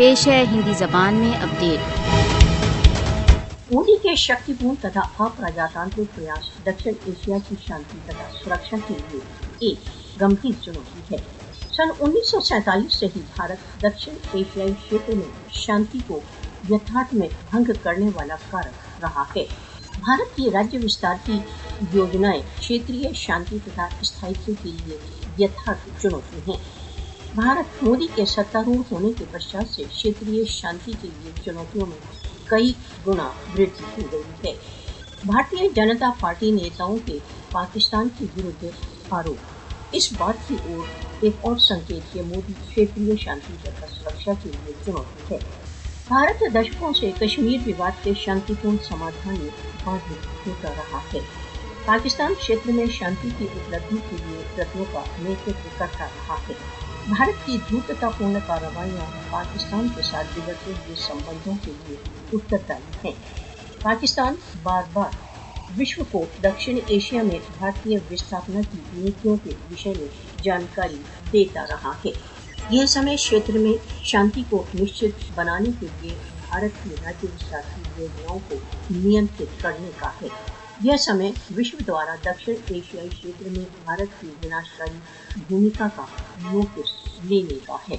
पेश है हिंदी जबान में अपडेट। मोदी के शक्तिपूर्ण तथा अप्रजातांत्रिक प्रयास दक्षिण एशिया की शांति तथा सुरक्षा के लिए एक गंभीर चुनौती है। सन 1947 से ही भारत दक्षिण एशियाई क्षेत्र में शांति को यथार्थ में भंग करने वाला कारक रहा है। भारत की राज्य विस्तार की योजनाएं क्षेत्रीय शांति तथा स्थायित्व के लिए यथार्थ चुनौती हैं। भारत मोदी के सत्तारूढ़ होने के पश्चात से क्षेत्रीय शांति के लिए चुनौतियों में कई गुना वृद्धि हो गई है। भारतीय जनता पार्टी नेताओं के पाकिस्तान के विरुद्ध आरोप इस बात की ओर एक और संकेत है मोदी क्षेत्रीय शांति तथा सुरक्षा के लिए चुनौती है। भारत दशकों से कश्मीर विवाद के शांतिपूर्ण समाधान में बाधित होता रहा है। पाकिस्तान क्षेत्र में शांति की उपलब्धि के लिए प्रयत्नों का नेतृत्व करता रहा है। भारत की धूर्ततापूर्ण कार्रवाइयां पाकिस्तान के साथ बिगड़ते हुए संबंधों के लिए उत्तरदायी हैं। पाकिस्तान बार बार विश्व को दक्षिण एशिया में भारतीय विस्थापना की नीतियों के विषय में जानकारी देता रहा है। यह समय क्षेत्र में शांति को निश्चित बनाने के लिए भारत की राज्य विस्तार की योजनाओं को नियंत्रित करने का है। यह समय विश्व द्वारा दक्षिण एशियाई क्षेत्र में भारत की विनाशकारी भूमिका का नोटिस लेने का है।